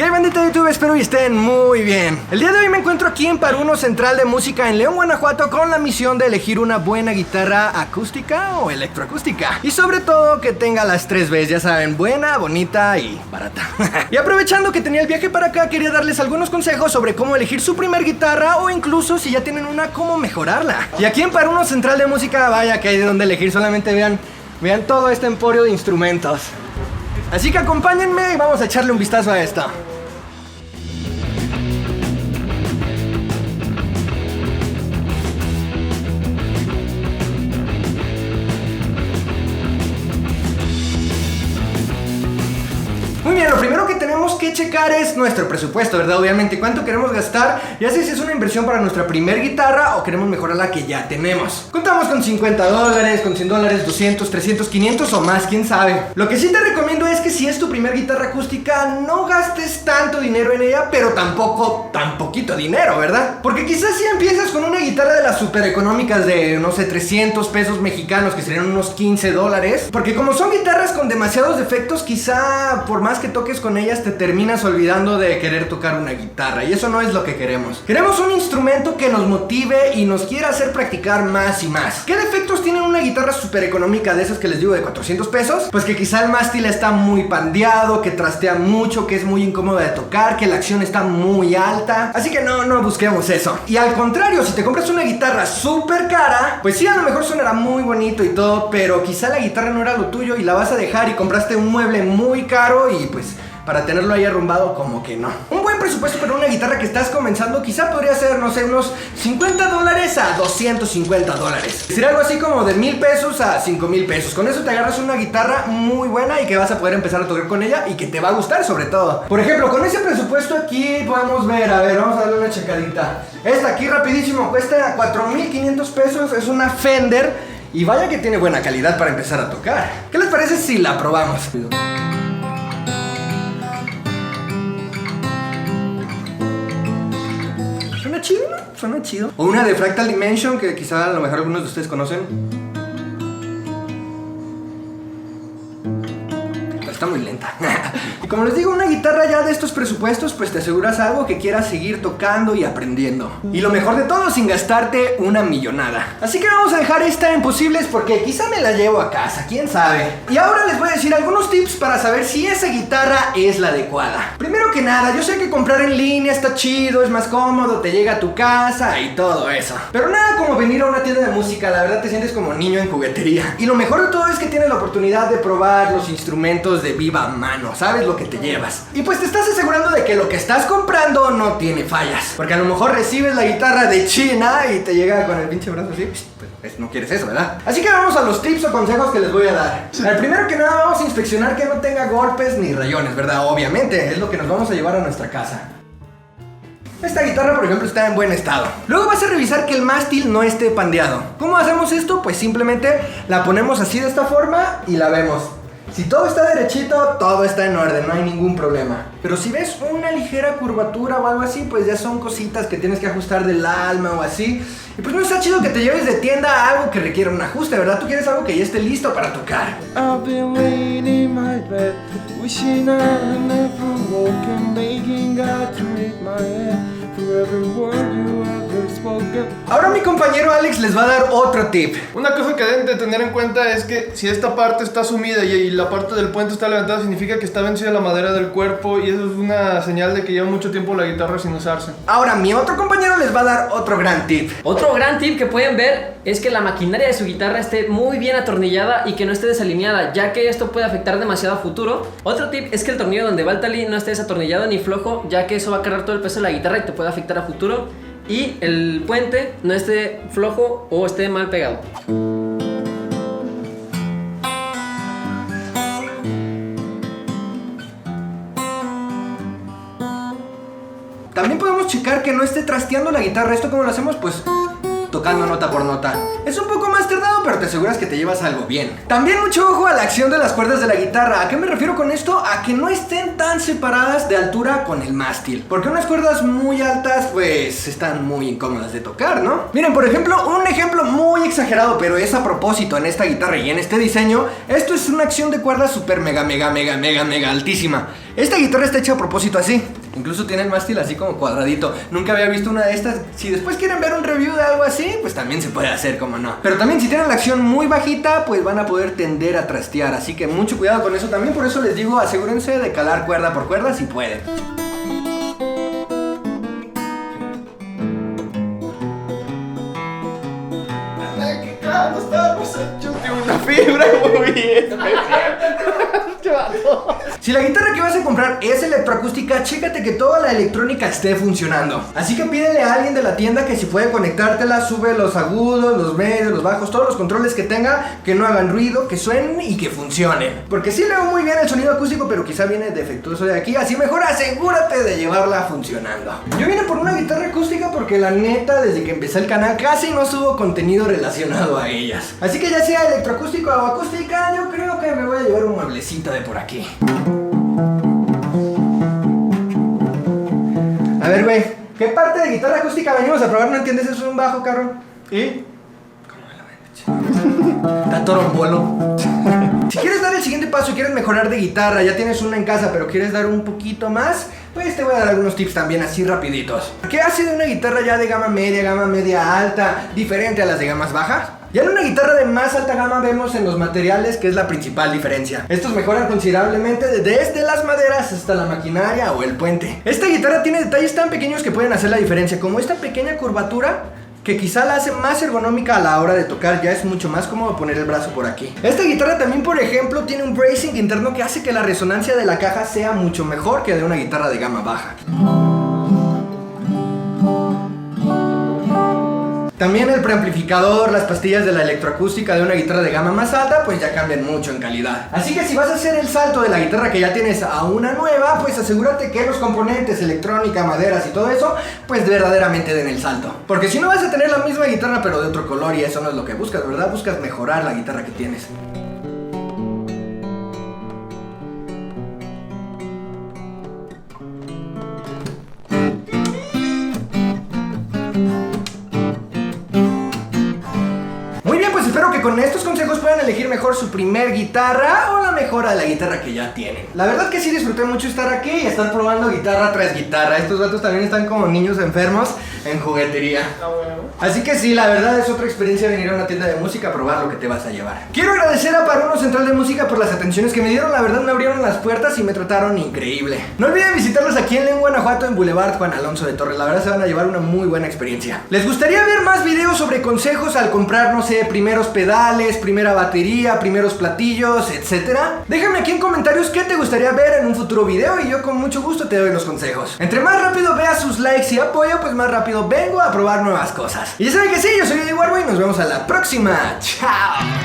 ¿Qué hay, bandita de YouTube? Espero y estén muy bien. El día de hoy me encuentro aquí en Paruno Central de Música en León, Guanajuato, con la misión de elegir una buena guitarra acústica o electroacústica. Y sobre todo que tenga las 3 Bs, ya saben, buena, bonita y barata. Y aprovechando que tenía el viaje para acá, quería darles algunos consejos sobre cómo elegir su primer guitarra o incluso si ya tienen una, cómo mejorarla. Y aquí en Paruno Central de Música, vaya que hay de dónde elegir, solamente vean todo este emporio de instrumentos. Así que acompáñenme y vamos a echarle un vistazo a esto. Muy bien, lo primero que tenemos que checar es nuestro presupuesto, ¿verdad? Obviamente, cuánto queremos gastar, ya sé si es una inversión para nuestra primer guitarra o queremos mejorar la que ya tenemos. Contamos con $50, con $100, 200, 300, 500 o más, quién sabe. Lo que sí te recomiendo es que si es tu primer guitarra acústica, no gastes tanto dinero en ella, pero tampoco tan poquito dinero, ¿verdad? Porque quizás si empiezas con una guitarra de las super económicas de, no sé, 300 pesos mexicanos, que serían unos $15, porque como son guitarras con demasiados defectos, quizá por más que toques con ellas te terminas olvidando de querer tocar una guitarra, y eso no es lo que queremos. Queremos un instrumento que nos motive y nos quiera hacer practicar más y más. ¿Qué defectos tiene una guitarra súper económica de esas que les digo de 400 pesos? Pues que quizá el mástil está muy pandeado, que trastea mucho, que es muy incómodo de tocar, que la acción está muy alta. Así que no busquemos eso. Y al contrario, si te compras una guitarra súper cara, pues sí, a lo mejor sonará muy bonito y todo, pero quizá la guitarra no era lo tuyo y la vas a dejar y compraste un mueble muy caro y pues para tenerlo ahí arrumbado, como que no. Un buen presupuesto para una guitarra que estás comenzando quizá podría ser, no sé, unos $50 a $250. Sería algo así como de 1,000 pesos a 5,000 pesos. Con eso te agarras una guitarra muy buena y que vas a poder empezar a tocar con ella y que te va a gustar sobre todo. Por ejemplo, con ese presupuesto aquí podemos ver, a ver, vamos a darle una checadita. Esta aquí rapidísimo cuesta 4,500 pesos, es una Fender y vaya que tiene buena calidad para empezar a tocar. ¿Qué les parece si la probamos? Chido, ¿no? Suena chido. O una de Fractal Dimension que quizá a lo mejor algunos de ustedes conocen. Está muy lenta. Y como les digo, una guitarra ya de estos presupuestos, pues te aseguras algo que quieras seguir tocando y aprendiendo. Y lo mejor de todo, sin gastarte una millonada. Así que vamos a dejar esta en posibles porque quizá me la llevo a casa, quién sabe. Y ahora les voy a decir algunos tips para saber si esa guitarra es la adecuada. Primero que nada, yo sé que comprar en línea está chido, es más cómodo, te llega a tu casa y todo eso. Pero nada como venir a una tienda de música, la verdad te sientes como niño en juguetería. Y lo mejor de todo es que tienes la oportunidad de probar los instrumentos de viva mano, sabes lo que te llevas. Y pues te estás asegurando de que lo que estás comprando no tiene fallas. Porque a lo mejor recibes la guitarra de China y te llega con el pinche brazo así. Pues no quieres eso, ¿verdad? Así que vamos a los tips o consejos que les voy a dar. El primero que nada, vamos a inspeccionar que no tenga golpes ni rayones, ¿verdad? Obviamente, es lo que nos vamos a llevar a nuestra casa. Esta guitarra, por ejemplo, está en buen estado. Luego vas a revisar que el mástil no esté pandeado. ¿Cómo hacemos esto? Pues simplemente la ponemos así de esta forma y la vemos. Si todo está derechito, todo está en orden, no hay ningún problema. Pero si ves una ligera curvatura o algo así, pues ya son cositas que tienes que ajustar del alma o así. Y pues no está chido que te lleves de tienda algo que requiera un ajuste, ¿verdad? Tú quieres algo que ya esté listo para tocar. I've been waiting in my bed, wishing I had never woken, begging God to make my head for every word you ever spoken. Ahora mi compañero Alex les va a dar otro tip. Una cosa que deben de tener en cuenta es que si esta parte está sumida y la parte del puente está levantada, significa que está vencida la madera del cuerpo y eso es una señal de que lleva mucho tiempo la guitarra sin usarse. Ahora mi otro compañero les va a dar otro gran tip. Otro gran tip que pueden ver es que la maquinaria de su guitarra esté muy bien atornillada y que no esté desalineada, ya que esto puede afectar demasiado a futuro. Otro tip es que el tornillo donde va el talí no esté desatornillado ni flojo, ya que eso va a cargar todo el peso de la guitarra y te puede afectar a futuro. Y el puente no esté flojo o esté mal pegado. También podemos checar que no esté trasteando la guitarra. ¿Esto cómo lo hacemos? Pues tocando nota por nota. Es un poco más tardado, pero te aseguras que te llevas algo bien. También mucho ojo a la acción de las cuerdas de la guitarra. ¿A qué me refiero con esto? A que no estén tan separadas de altura con el mástil, porque unas cuerdas muy altas pues están muy incómodas de tocar, ¿no? Miren, por ejemplo, un ejemplo muy exagerado, pero es a propósito en esta guitarra y en este diseño. Esto es una acción de cuerdas super mega altísima. Esta guitarra está hecha a propósito así. Incluso tiene el mástil así como cuadradito. Nunca había visto una de estas. Si después quieren ver un review de algo así, pues también se puede hacer, como no. Pero también si tienen la acción muy bajita, pues van a poder tender a trastear. Así que mucho cuidado con eso también. Por eso les digo, asegúrense de calar cuerda por cuerda si pueden. Estamos hechos de una fibra muy especial. Si la guitarra que vas a comprar es electroacústica, chécate que toda la electrónica esté funcionando. Así que pídele a alguien de la tienda que si puede conectártela, sube los agudos, los medios, los bajos, todos los controles que tenga, que no hagan ruido, que suenen y que funcionen. Porque sí leo muy bien el sonido acústico, pero quizá viene defectuoso de aquí, así mejor asegúrate de llevarla funcionando. Yo vine por una guitarra acústica porque la neta, desde que empecé el canal casi no subo contenido relacionado a ellas. Así que ya sea electroacústico o acústica, yo creo que me voy a llevar un mueblecito de por aquí. A ver, güey, ¿qué parte de guitarra acústica venimos a probar? ¿No entiendes? Eso es un bajo, cabrón. ¿Y? Está torombolo. Si quieres dar el siguiente paso y quieres mejorar de guitarra, ya tienes una en casa, pero quieres dar un poquito más, pues te voy a dar algunos tips también así rapiditos. ¿Qué hace de una guitarra ya de gama media alta, diferente a las de gamas bajas? Ya en una guitarra de más alta gama vemos en los materiales que es la principal diferencia. Estos mejoran considerablemente desde las maderas hasta la maquinaria o el puente. Esta guitarra tiene detalles tan pequeños que pueden hacer la diferencia, como esta pequeña curvatura que quizá la hace más ergonómica a la hora de tocar. Ya es mucho más cómodo poner el brazo por aquí. Esta guitarra también, por ejemplo, tiene un bracing interno que hace que la resonancia de la caja sea mucho mejor que de una guitarra de gama baja. También el preamplificador, las pastillas de la electroacústica de una guitarra de gama más alta, pues ya cambian mucho en calidad. Así que si vas a hacer el salto de la guitarra que ya tienes a una nueva, pues asegúrate que los componentes, electrónica, maderas y todo eso, pues verdaderamente den el salto. Porque si no vas a tener la misma guitarra pero de otro color, y eso no es lo que buscas, ¿verdad? Buscas mejorar la guitarra que tienes. Espero que con estos consejos puedan elegir mejor su primer guitarra o la mejora de la guitarra que ya tienen. La verdad que sí disfruté mucho estar aquí y estar probando guitarra tras guitarra. Estos gatos también están como niños enfermos en juguetería. Así que sí, la verdad es otra experiencia venir a una tienda de música a probar lo que te vas a llevar. Quiero agradecer a Paruno Central de Música por las atenciones que me dieron. La verdad me abrieron las puertas y me trataron increíble. No olviden visitarlos aquí en León, Guanajuato, en Boulevard Juan Alonso de Torres. La verdad se van a llevar una muy buena experiencia. ¿Les gustaría ver más videos sobre consejos al comprar, no sé, primeros pedales, primera batería, primeros platillos, etcétera? Déjame aquí en comentarios qué te gustaría ver en un futuro video y yo con mucho gusto te doy los consejos. Entre más rápido veas sus likes y apoyo, pues más rápido vengo a probar nuevas cosas. Y ya saben que sí, yo soy Eddie Warbo y nos vemos a la próxima. ¡Chao!